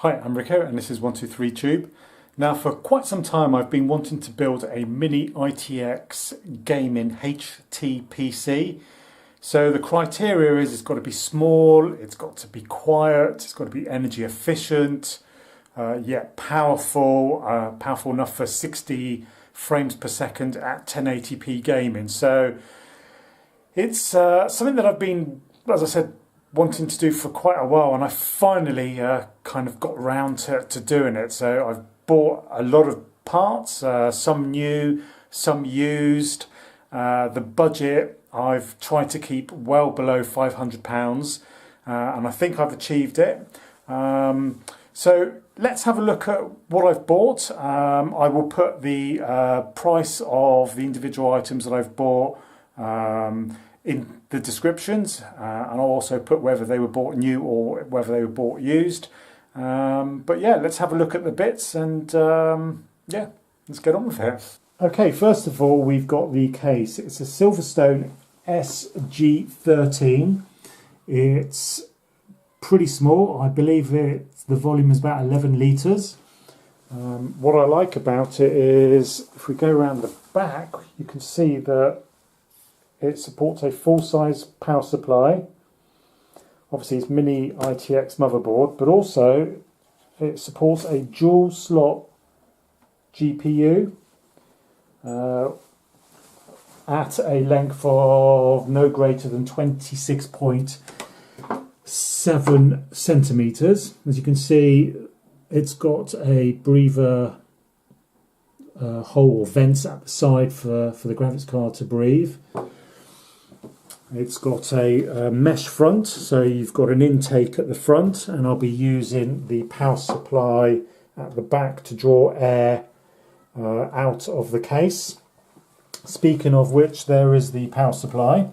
Hi, I'm Rico and this is 123Tube. Now for quite some time I've been wanting to build a mini ITX gaming HT PC. So the criteria is it's got to be small, it's got to be quiet, it's got to be energy efficient, yet powerful, powerful enough for 60 frames per second at 1080p gaming. So it's something that I've been, as I said, wanting to do for quite a while, and I finally kind of got around to doing it. So I've bought a lot of parts, some new, some used. The budget I've tried to keep well below £500, and I think I've achieved it. So let's have a look at what I've bought. I will put the price of the individual items that I've bought in the descriptions, and I'll also put whether they were bought new or whether they were bought used. But yeah, let's have a look at the bits and yeah, let's get on with it. Okay, first of all, we've got the case. It's a Silverstone SG13. It's pretty small. I believe the volume is about 11 litres. What I like about it is if we go around the back, you can see that it supports a full-size power supply. Obviously it's mini ITX motherboard, but also it supports a dual slot GPU at a length of no greater than 26.7 centimeters. As you can see, it's got a breather hole or vents at the side for the graphics card to breathe. It's got a mesh front, so you've got an intake at the front, and I'll be using the power supply at the back to draw air out of the case. Speaking of which, there is the power supply.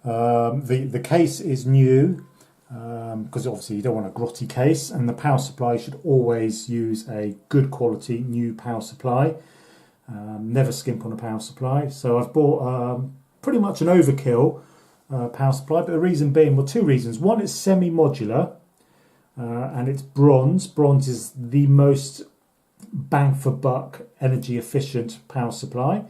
The case is new, because obviously you don't want a grotty case, and the power supply should always use a good quality new power supply. Never skimp on a power supply. So I've bought pretty much an overkill power supply, but the reason being, well, two reasons. One, it's semi-modular, and it's bronze. Bronze is the most bang for buck energy efficient power supply.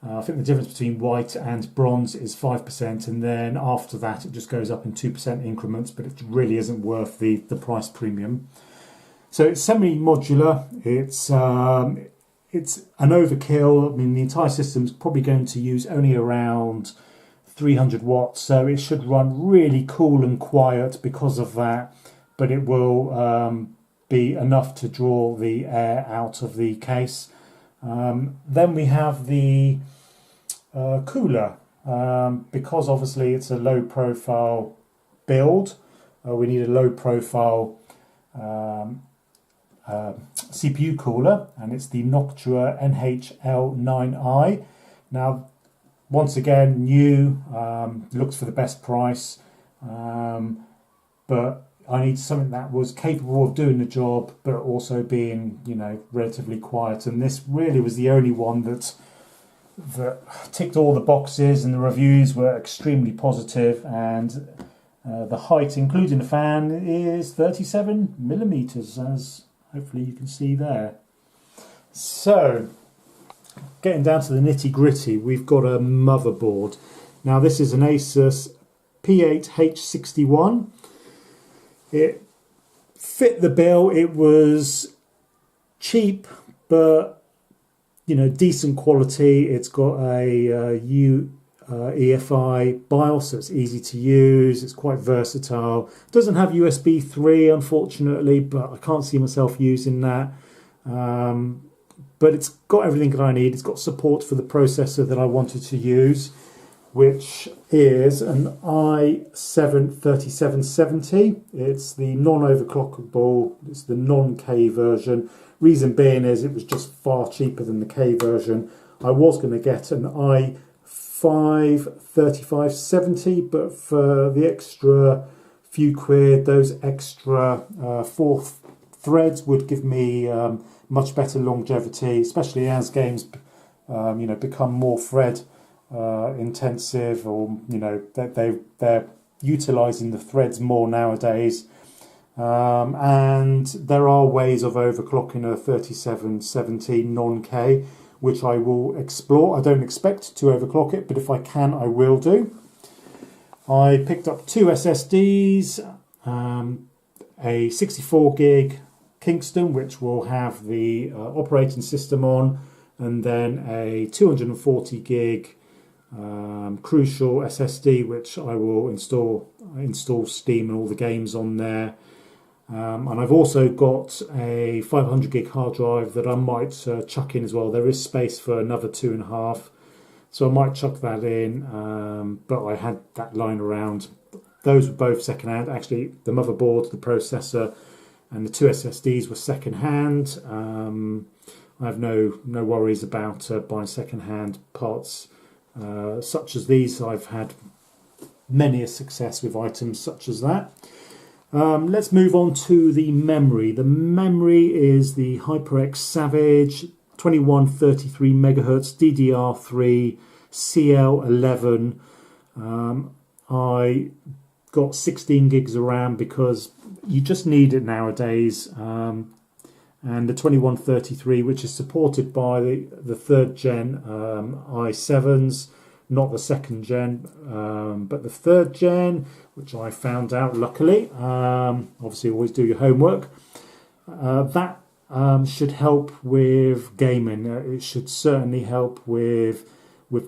I think the difference between white and bronze is 5%, and then after that it just goes up in 2% increments, but it really isn't worth the price premium. So it's semi-modular, it's an overkill. I mean, the entire system's probably going to use only around 300 watts, so it should run really cool and quiet because of that, but it will be enough to draw the air out of the case. Then we have the cooler, because obviously it's a low profile build. We need a low profile CPU cooler, and it's the Noctua NH-L9i. Now, once again, new, looks for the best price, but I need something that was capable of doing the job, but also being, you know, relatively quiet. And this really was the only one that ticked all the boxes, and the reviews were extremely positive. And the height, including the fan, is 37 millimeters, as hopefully you can see there. So, getting down to the nitty gritty, we've got a motherboard. Now, this is an ASUS P8H61. It fit the bill. It was cheap, but you know, decent quality. It's got a EFI BIOS, so it's easy to use. It's quite versatile. It doesn't have USB 3, unfortunately, but I can't see myself using that. But it's got everything that I need. It's got support for the processor that I wanted to use, which is an i7-3770. It's the non-overclockable, it's the non-K version. Reason being is it was just far cheaper than the K version. I was going to get an i5-3570, but for the extra few quid, those extra 4 threads would give me much better longevity, especially as games you know, become more thread intensive, or you know, they're utilising the threads more nowadays. And there are ways of overclocking a 3770 non-K, which I will explore. I don't expect to overclock it, but if I can, I will do. I picked up two SSDs, a 64 gig Kingston, which will have the operating system on, and then a 240 gig Crucial SSD, which I will install Steam and all the games on there. And I've also got a 500 gig hard drive that I might chuck in as well. There is space for another 2.5, so I might chuck that in, but I had that lying around. Those were both second hand. Actually, the motherboard, the processor, and the two SSDs were second hand. I have no worries about buying second hand parts such as these. I've had many a success with items such as that. Let's move on to the memory. The memory is the HyperX Savage 2133 MHz DDR3 CL11. I got 16 gigs of RAM because you just need it nowadays. And the 2133, which is supported by the third gen i7s, not the second gen, but the third gen, which I found out luckily. Obviously, always do your homework. That should help with gaming. It should certainly help with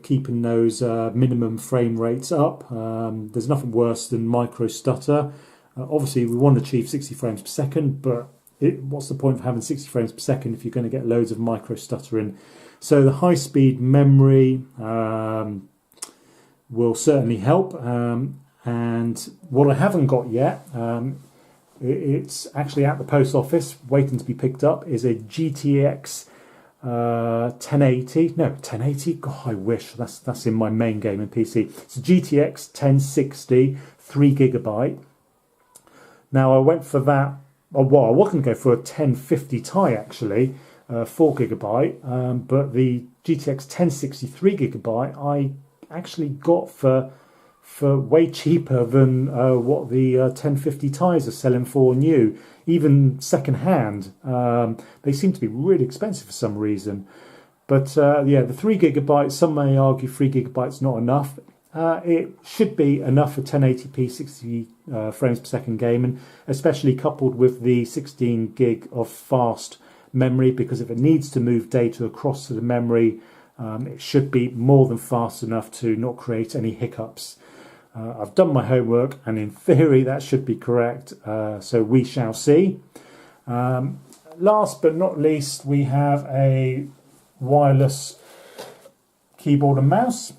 keeping those minimum frame rates up. There's nothing worse than micro stutter. Obviously, we want to achieve 60 frames per second, but what's the point of having 60 frames per second if you're going to get loads of micro stuttering? So the high-speed memory will certainly help. And what I haven't got yet, it's actually at the post office waiting to be picked up, is a GTX 1080. No, 1080? God, I wish. That's in my main gaming PC. It's a GTX 1060, 3GB. Now, I went for that. Well, I was going to go for a 1050 Ti actually, 4GB, but the GTX 1060 3GB I actually got for way cheaper than what the 1050 Tis are selling for new, even second hand. They seem to be really expensive for some reason. But yeah, the 3GB, some may argue 3GB not enough. It should be enough for 1080p 60 frames per second gaming, especially coupled with the 16 gig of fast memory, because if it needs to move data across to the memory, it should be more than fast enough to not create any hiccups. I've done my homework, and in theory that should be correct, so we shall see. Last but not least, we have a wireless keyboard and mouse,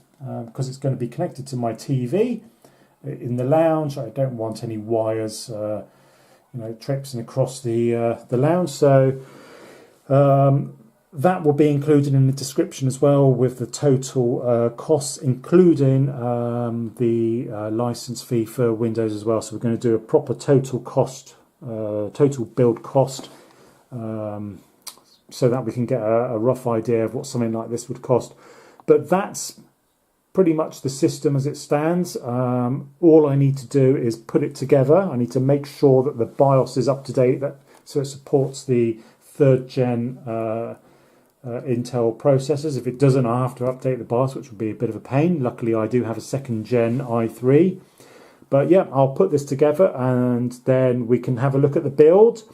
because it's going to be connected to my TV in the lounge. I don't want any wires traipsing across the lounge, so that will be included in the description as well, with the total costs, including the license fee for Windows as well. So we're going to do a proper total cost, total build cost, so that we can get a rough idea of what something like this would cost. But that's pretty much the system as it stands. All I need to do is put it together. I need to make sure that the BIOS is up to date, so it supports the third gen Intel processors. If it doesn't, I have to update the BIOS, which would be a bit of a pain. Luckily, I do have a second gen i3. But yeah, I'll put this together and then we can have a look at the build.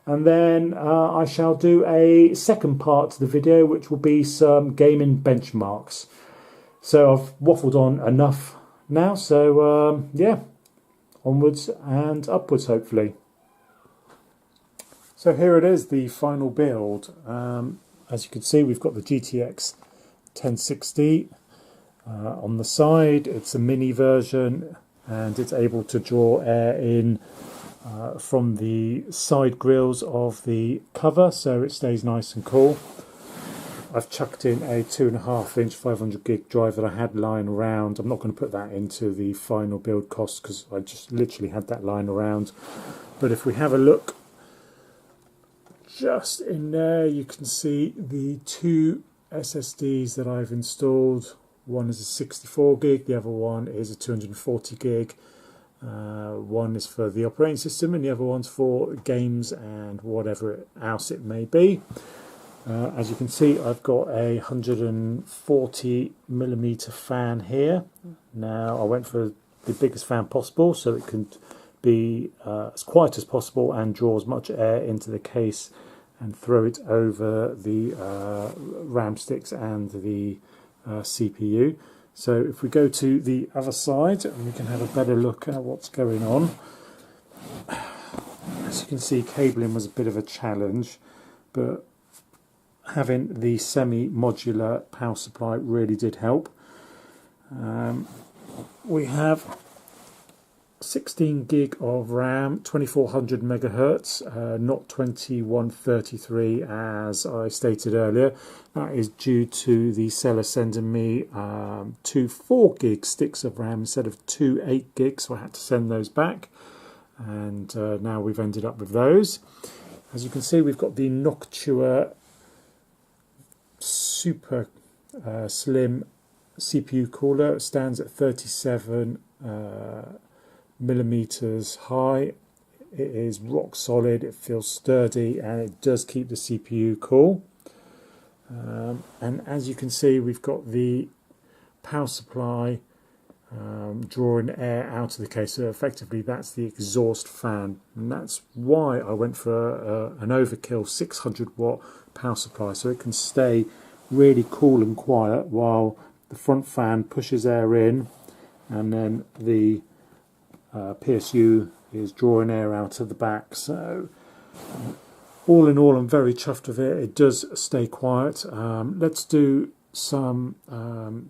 And then I shall do a second part to the video, which will be some gaming benchmarks. So I've waffled on enough now. So yeah, onwards and upwards, hopefully. So here it is, the final build. As you can see, we've got the GTX 1060 on the side. It's a mini version, and it's able to draw air in from the side grills of the cover, so it stays nice and cool. I've chucked in a 2.5-inch 500 gig drive that I had lying around. I'm not going to put that into the final build cost because I just literally had that lying around. But if we have a look, just in there you can see the two SSDs that I've installed. One is a 64 gig, the other one is a 240 gig. One is for the operating system and the other one's for games and whatever else it may be. As you can see, I've got a 140mm fan here. Now I went for the biggest fan possible so it can be as quiet as possible and draw as much air into the case and throw it over the RAM sticks and the CPU. So if we go to the other side and we can have a better look at what's going on. As you can see, cabling was a bit of a challenge, but having the semi-modular power supply really did help. We have 16 gig of RAM, 2400 megahertz, not 2133 as I stated earlier. That is due to the seller sending me 2 4 gig sticks of RAM instead of 2 8 gigs, so I had to send those back, and now we've ended up with those. As you can see, we've got the Noctua super slim CPU cooler. It stands at 37 millimeters high. It is rock solid, it feels sturdy, and it does keep the CPU cool. And as you can see, we've got the power supply drawing air out of the case, so effectively that's the exhaust fan, and that's why I went for an overkill 600 watt power supply, so it can stay really cool and quiet while the front fan pushes air in, and then the PSU is drawing air out of the back. So all in all, I'm very chuffed with it. It does stay quiet. Let's do some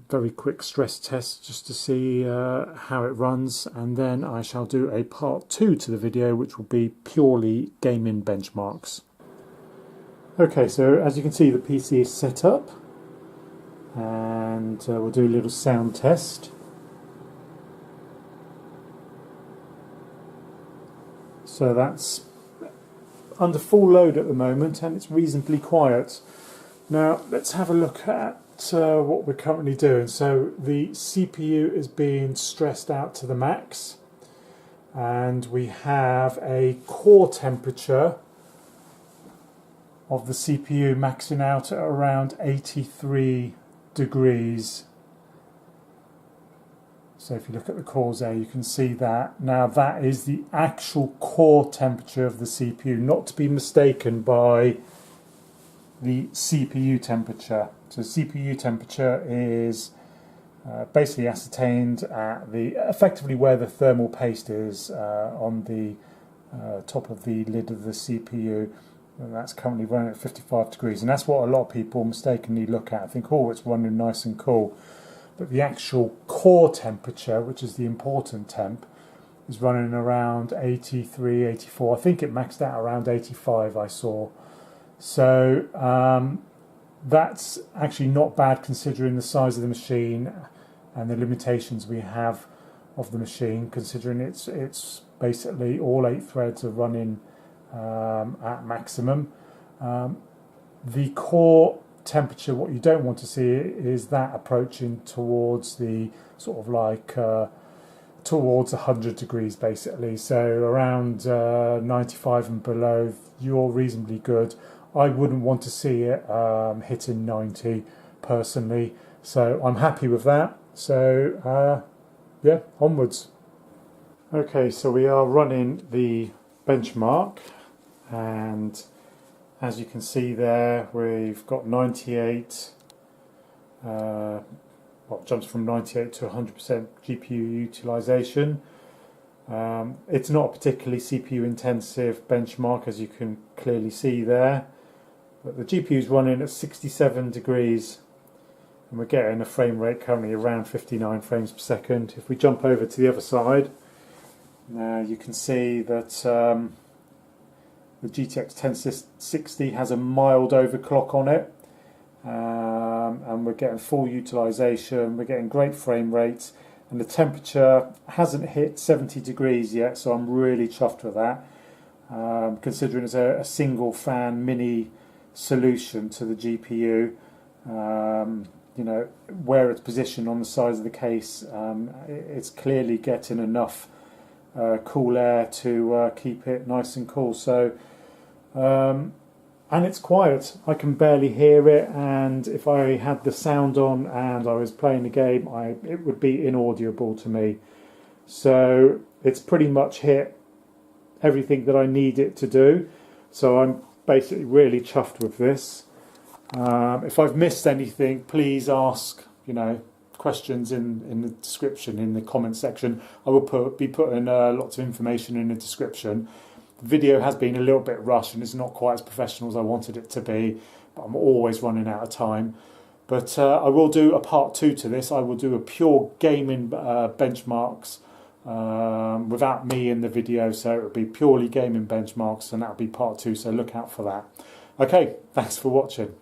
very quick stress tests just to see how it runs, and then I shall do a part 2 to the video, which will be purely gaming benchmarks. Okay, so as you can see, the PC is set up, and we'll do a little sound test. So that's under full load at the moment, and it's reasonably quiet. Now let's have a look at what we're currently doing. So the CPU is being stressed out to the max, and we have a core temperature of the CPU maxing out at around 83 degrees. So if you look at the cores there, you can see that. Now that is the actual core temperature of the CPU, not to be mistaken by the CPU temperature. So CPU temperature is basically ascertained at effectively where the thermal paste is on the top of the lid of the CPU. And that's currently running at 55 degrees, and that's what a lot of people mistakenly look at, think, oh, it's running nice and cool. But the actual core temperature, which is the important temp, is running around 83, 84. I think it maxed out around 85, I saw. So that's actually not bad considering the size of the machine and the limitations we have of the machine, considering it's basically all 8 threads are running at maximum. The core temperature, what you don't want to see is that approaching towards the sort of like towards 100 degrees basically. So around 95 and below, you're reasonably good. I wouldn't want to see it hitting 90 personally, so I'm happy with that. So yeah, onwards. Okay, so we are running the benchmark, and as you can see there, we've got 98, well, it jumps from 98 to 100% GPU utilization. It's not a particularly CPU intensive benchmark, as you can clearly see there, but the GPU is running at 67 degrees, and we're getting a frame rate currently around 59 frames per second. If we jump over to the other side, now you can see that the GTX 1060 has a mild overclock on it, and we're getting full utilization, we're getting great frame rates, and the temperature hasn't hit 70 degrees yet, so I'm really chuffed with that, considering it's a single fan mini solution to the GPU. You know, where it's positioned on the sides of the case, it's clearly getting enough cool air to keep it nice and cool. So and it's quiet. I can barely hear it, and if I had the sound on and I was playing the game, it would be inaudible to me. So it's pretty much hit everything that I need it to do. So I'm basically really chuffed with this. If I've missed anything, please ask, questions in the description, in the comment section. I will be putting lots of information in the description. The video has been a little bit rushed and it's not quite as professional as I wanted it to be, but I'm always running out of time. But I will do a part 2 to this. I will do a pure gaming benchmarks without me in the video, so it will be purely gaming benchmarks, and that will be part 2, so look out for that. Okay, thanks for watching.